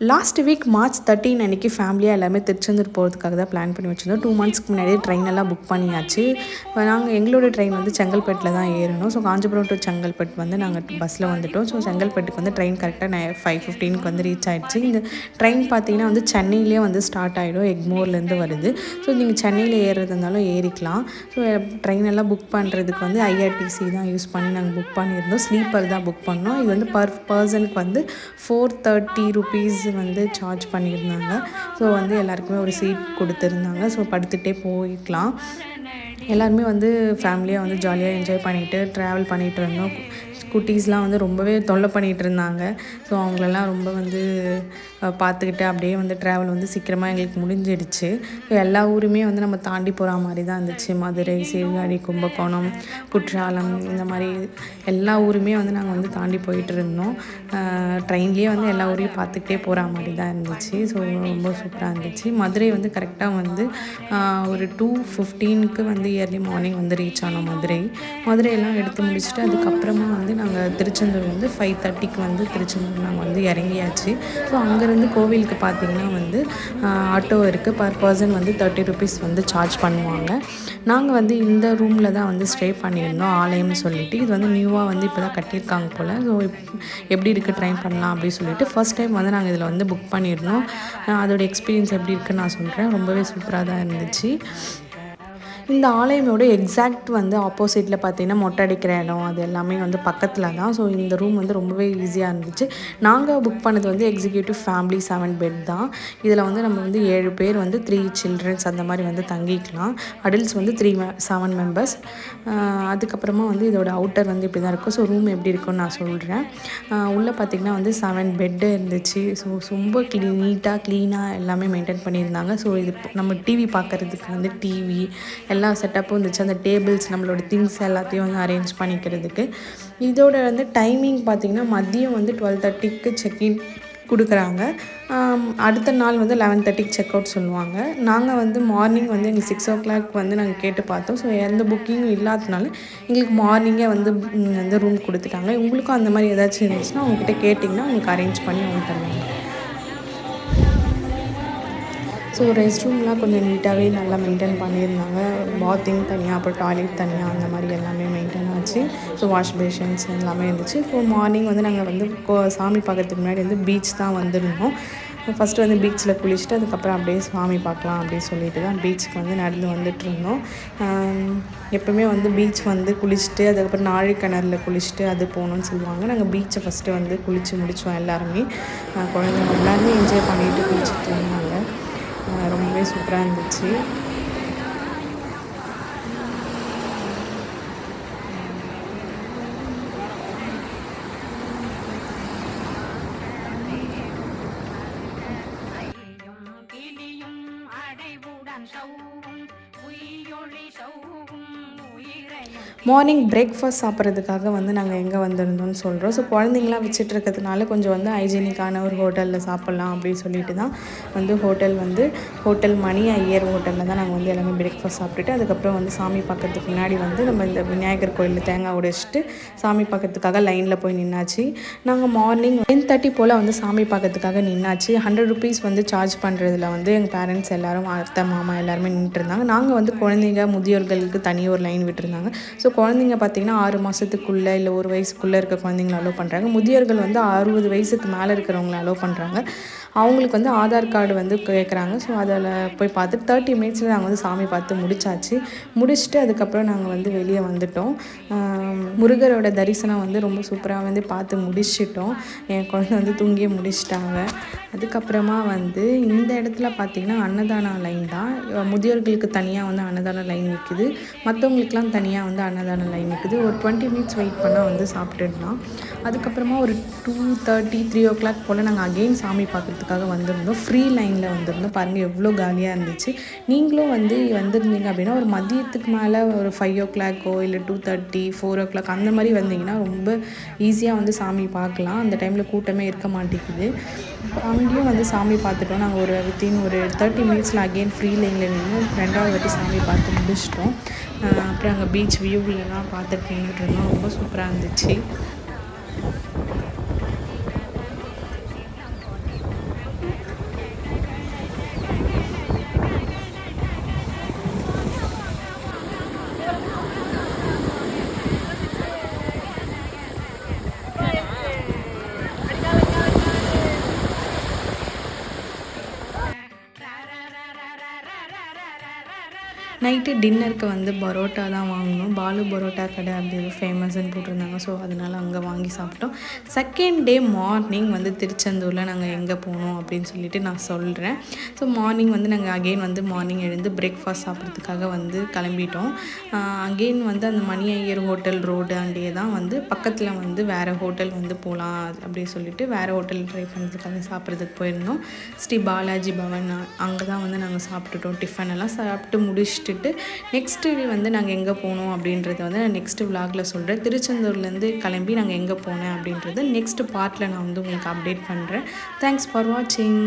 Last week March 13 அன்றைக்கி ஃபேமிலியாக எல்லாமே திருச்செந்தூர் போகிறதுக்காக தான் பிளான் பண்ணி வச்சுருந்தோம். 2 மந்த்ஸ்க்கு முன்னாடியே ட்ரெயின் எல்லாம் புக் பண்ணியாச்சு. நாங்கள் எங்களோட ட்ரெயின் வந்து செங்கல்பட்டில் தான் ஏறணும். ஸோ காஞ்சிபுரம் டு செங்கல்பட்டு வந்து நாங்கள் பஸ்ஸில் வந்துவிட்டோம். ஸோ செங்கல்பட்டுக்கு வந்து ட்ரெயின் கரெக்டாக 5:15க்கு வந்து ரீச் ஆகிடுச்சு. இந்த ட்ரெயின் பார்த்திங்கன்னா வந்து சென்னையிலே வந்து ஸ்டார்ட் ஆகிடும், எக்மோர்லேருந்து வருது. ஸோ நீங்கள் சென்னையில் ஏறுறது இருந்தாலும் ஏறிக்கலாம். ஸோ ட்ரெயின் எல்லாம் புக் பண்ணுறதுக்கு வந்து ஐஆர்டிசி தான் யூஸ் பண்ணி நாங்கள் புக் பண்ணியிருந்தோம். ஸ்லீப்பர் தான் புக் பண்ணோம். இது வந்து பர் பர்சனுக்கு வந்து 430 rupees வந்து சார்ஜ் பண்ணியிருந்தாங்க. ஸோ வந்து எல்லாருக்குமே ஒரு சீட் கொடுத்துருந்தாங்க. ஸோ படுத்துகிட்டே போய்க்கலாம். எல்லாருமே வந்து ஃபேமிலியாக வந்து ஜாலியாக என்ஜாய் பண்ணிவிட்டு ட்ராவல் பண்ணிகிட்டு இருந்தோம். குட்டீஸ்லாம் வந்து ரொம்பவே தொல்லை பண்ணிகிட்டு இருந்தாங்க. ஸோ அவங்களெல்லாம் ரொம்ப வந்து பார்த்துக்கிட்டு அப்படியே வந்து ட்ராவல் வந்து சீக்கிரமாக எங்களுக்கு முடிஞ்சிடுச்சு. எல்லா ஊருமே வந்து நம்ம தாண்டி போகிற மாதிரி தான் இருந்துச்சு. மதுரை, சீர்காழி, கும்பகோணம், குற்றாலம், இந்த மாதிரி எல்லா ஊருமே வந்து நாங்கள் வந்து தாண்டி போயிட்டு இருந்தோம். ட்ரெயின்லேயே வந்து எல்லா ஊரையும் பார்த்துக்கிட்டே போகிற மாதிரி தான் இருந்துச்சு. ஸோ ரொம்ப சூப்பராக இருந்துச்சு. மதுரை வந்து கரெக்டாக வந்து ஒரு 2:15க்கு வந்து இயர்லி மார்னிங் வந்து ரீச் ஆனோம் மதுரையெல்லாம் எடுத்து முடிச்சுட்டு அதுக்கப்புறமா வந்து நாங்கள் திருச்செந்தூர் வந்து 5:30க்கு வந்து திருச்செந்தூர் நாங்கள் வந்து இறங்கியாச்சு. ஸோ அங்கேருந்து கோவிலுக்கு பார்த்திங்கன்னா வந்து ஆட்டோ இருக்குது. பர் பர்சன் வந்து 30 rupees வந்து சார்ஜ் பண்ணுவாங்க. நாங்கள் வந்து இந்த ரூமில் தான் வந்து ஸ்டே பண்ணியிருந்தோம், ஆலயம்னு சொல்லிட்டு. இது வந்து நியூவாக வந்து இப்போ தான் கட்டியிருக்காங்க போல். ஸோ எப்படி இருக்குது ட்ரை பண்ணலாம் அப்படின்னு சொல்லிட்டு ஃபர்ஸ்ட் டைம் வந்து நாங்கள் இதில் வந்து புக் பண்ணியிருந்தோம். அதோட எக்ஸ்பீரியன்ஸ் எப்படி இருக்குன்னு நான் சொல்கிறேன். ரொம்பவே சூப்பராக தான் இருந்துச்சு. இந்த ஆலயமோட எக்ஸாக்ட் வந்து ஆப்போசிட்டில் பார்த்தீங்கன்னா மொட்டை அடிக்கிற இடம் அது எல்லாமே வந்து பக்கத்தில் தான். ஸோ இந்த ரூம் வந்து ரொம்பவே ஈஸியாக இருந்துச்சு. நாங்கள் புக் பண்ணது வந்து எக்ஸிக்யூட்டிவ் ஃபேமிலி 7 பெட் தான். இதில் வந்து நம்ம வந்து 7 பேர் வந்து 3 சில்ட்ரன்ஸ் அந்த மாதிரி வந்து தங்கிக்கலாம். அடல்ட்ஸ் வந்து 7 மெம்பர்ஸ். அதுக்கப்புறமா வந்து இதோட அவுட்டர் வந்து இப்படி தான் இருக்கும். ஸோ ரூம் எப்படி இருக்குன்னு நான் சொல்கிறேன். உள்ளே பார்த்திங்கன்னா வந்து 7 பெட்டு இருந்துச்சு. ஸோ ரொம்ப நீட்டாக க்ளீனாக எல்லாமே மெயின்டைன் பண்ணியிருந்தாங்க. ஸோ இது நம்ம டிவி பார்க்குறதுக்கு வந்து டிவி எல்லா செட்டப்பும் இருந்துச்சு. அந்த டேபிள்ஸ் நம்மளோட திங்ஸ் எல்லாத்தையும் வந்து அரேஞ்ச் பண்ணிக்கிறதுக்கு. இதோட வந்து டைமிங் பார்த்திங்கன்னா மதியம் வந்து 12:30க்கு செக்இன் கொடுக்குறாங்க. அடுத்த நாள் வந்து 11:30க்கு செக் அவுட் சொல்லுவாங்க. நாங்கள் வந்து மார்னிங் வந்து எங்களுக்கு 6 o'clock வந்து நாங்கள் கேட்டு பார்த்தோம். ஸோ எந்த புக்கிங்கும் இல்லாததுனால எங்களுக்கு மார்னிங்கே வந்து ரூம் கொடுத்துட்டாங்க. உங்களுக்கும் அந்த மாதிரி ஏதாச்சும் இருந்துச்சுன்னா அவங்ககிட்ட கேட்டிங்கன்னா உங்களுக்கு அரேஞ்ச் பண்ணி அவங்க தருவாங்க. ஸோ ரெஸ்ட் ரூம்லாம் கொஞ்சம் நீட்டாகவே நல்லா மெயின்டைன் பண்ணியிருந்தாங்க. பாத்திங் தனியாக, அப்புறம் டாய்லெட் தனியாக, அந்த மாதிரி எல்லாமே மெயின்டைன் ஆச்சு. ஸோ வாஷ் பேஷன்ஸ் எல்லாமே இருந்துச்சு. ஸோ மார்னிங் வந்து நாங்கள் வந்து சாமி பார்க்கறதுக்கு முன்னாடி வந்து பீச் தான் வந்திருந்தோம். ஃபஸ்ட்டு வந்து பீச்சில் குளிச்சுட்டு அதுக்கப்புறம் அப்படியே சாமி பார்க்கலாம் அப்படின்னு சொல்லிட்டு தான் பீச்சுக்கு வந்து நடந்து வந்துட்டுருந்தோம். எப்போவுமே வந்து பீச் வந்து குளிச்சுட்டு அதுக்கப்புறம் நாழிக்கிணறுல குளிச்சுட்டு அது போகணுன்னு சொல்லுவாங்க. நாங்கள் பீச்சை ஃபஸ்ட்டு வந்து குளித்து முடித்தோம். எல்லாருமே குழந்தைங்க எல்லாருமே என்ஜாய் பண்ணிவிட்டு குளிச்சுட்டு இருந்தாங்க. ரொம்பவே சூப்பராக இருந்துச்சு. மார்னிங் பிரேக்ஃபாஸ்ட் சாப்பிட்றதுக்காக வந்து நாங்கள் எங்கே வந்திருந்தோம்னு சொல்கிறோம். ஸோ குழந்தைங்களாம் வச்சுட்டு இருக்கிறதுனால கொஞ்சம் வந்து ஹைஜீனிக்கான ஒரு ஹோட்டலில் சாப்பிட்லாம் அப்படின்னு சொல்லிட்டு தான் வந்து ஹோட்டல் மணி ஐயர் ஹோட்டலில் தான் நாங்கள் வந்து எல்லாமே பிரேக்ஃபாஸ்ட் சாப்பிட்டுட்டு அதுக்கப்புறம் வந்து சாமி பார்க்கறதுக்கு முன்னாடி வந்து நம்ம இந்த விநாயகர் கோயிலில் தேங்காய் உடைச்சிட்டு சாமி பார்க்கறதுக்காக லைனில் போய் நின்னாச்சு. நாங்கள் மார்னிங் 10:30 போல் வந்து சாமி பார்க்கறதுக்காக நின்னாச்சு. 100 rupees வந்து சார்ஜ் பண்ணுறதுல வந்து எங்கள் பேரண்ட்ஸ் எல்லோரும், அத்தை, மாமா எல்லாருமே நின்றுட்டு இருந்தாங்க. நாங்கள் வந்து குழந்தைங்க முதியோர்களுக்கு தனியாக ஒரு லைன் விட்டுருந்தாங்க. ஸோ குழந்தைங்க பார்த்திங்கன்னா 6 மாதத்துக்குள்ளே இல்லை 1 வயசுக்குள்ளே இருக்க குழந்தைங்கள அலோவ் பண்ணுறாங்க. முதியோர்கள் வந்து 60 வயசுக்கு மேலே இருக்கிறவங்கள அலோவ் பண்ணுறாங்க. அவங்களுக்கு வந்து ஆதார் கார்டு வந்து கேட்குறாங்க. ஸோ அதில் போய் பார்த்துட்டு 30 minutesல நாங்கள் வந்து சாமி பார்த்து முடிச்சுட்டு அதுக்கப்புறம் நாங்கள் வந்து வெளியே வந்துட்டோம். முருகரோட தரிசனம் வந்து ரொம்ப சூப்பராக வந்து பார்த்து முடிச்சிட்டோம். என் குழந்தை வந்து தூங்கியே முடிச்சிட்டாங்க. அதுக்கப்புறமா வந்து இந்த இடத்துல பார்த்திங்கன்னா அன்னதான லைன் தான். முதியோர்களுக்கு தனியாக வந்து அன்னதான லைன் நிற்குது, மற்றவங்களுக்குலாம் தனியாக வந்து அன்னதான லைன் நிற்குது. ஒரு 20 minutes வெயிட் பண்ணால் வந்து சாப்பிட்டுடலாம். அதுக்கப்புறமா ஒரு 2:30, 3 o'clock போல் நாங்கள் அகெயின் சாமி பார்க்குறதுக்காக வந்திருந்தோம். ஃப்ரீ லைனில் வந்திருந்தோம். பாருங்கள் எவ்வளோ காலியாக இருந்துச்சு. நீங்களும் வந்து வந்திருந்தீங்க அப்படின்னா ஒரு மதியத்துக்கு மேலே ஒரு 5 o'clock இல்லை 2:30, 4 o'clock அந்த மாதிரி வந்தீங்கன்னா ரொம்ப ஈஸியாக வந்து சாமி பார்க்கலாம். அந்த டைமில் கூட்டமே இருக்க மாட்டேங்குது. அங்கேயும் வந்து சாமி பார்த்துட்டோம். நாங்கள் ஒரு வித்தின் ஒரு 30 minutesல அகெயின் ஃப்ரீ லைனில் நின்று 2வது வாட்டி சாமி பார்த்து முடிச்சிட்டோம். அப்புறம் அங்கே பீச் வியூவிலலாம் பார்த்துட்டு நின்றுட்டு இருந்தோம். ரொம்ப சூப்பராக இருந்துச்சு. நைட்டு டின்னருக்கு வந்து பரோட்டா தான் வாங்கினோம். பாலு பரோட்டா கடை அப்படி ஃபேமஸ்ன்னு போட்டிருந்தாங்க. ஸோ அதனால் அங்கே வாங்கி சாப்பிட்டோம். செகண்ட் டே மார்னிங் வந்து திருச்செந்தூரில் நாங்கள் எங்கே போனோம் அப்படின்னு சொல்லிட்டு நான் சொல்கிறேன். ஸோ மார்னிங் வந்து நாங்கள் அகெயின் வந்து மார்னிங் எழுந்து பிரேக்ஃபாஸ்ட் சாப்பிட்றதுக்காக வந்து கிளம்பிட்டோம். அகெயின் வந்து அந்த மணி ஐயர் ஹோட்டல் ரோடு அண்டே தான் வந்து பக்கத்தில் வந்து வேறு ஹோட்டல் வந்து போகலாம் அப்படின்னு சொல்லிட்டு வேறு ஹோட்டல் ட்ரை பண்ணுறதுக்காக சாப்பிட்றதுக்கு போயிருந்தோம். ஸ்ரீ பாலாஜி பவன் அங்கே தான் வந்து நாங்கள் சாப்பிட்டுட்டோம். டிஃபன் எல்லாம் சாப்பிட்டு முடிச்சுட்டு நெக்ஸ்ட்டு வந்து நாங்கள் எங்கே போனோம் அப்படின்றத வந்து நான் நெக்ஸ்ட்டு விலாகில் சொல்கிறேன். திருச்செந்தூர்லேருந்து கிளம்பி நாங்கள் எங்கே போனேன் அப்படின்றது நெக்ஸ்ட் பார்ட்டில் நான் வந்து உங்களுக்கு அப்டேட் பண்ணுறேன். தேங்க்ஸ் ஃபார் வாட்சிங்.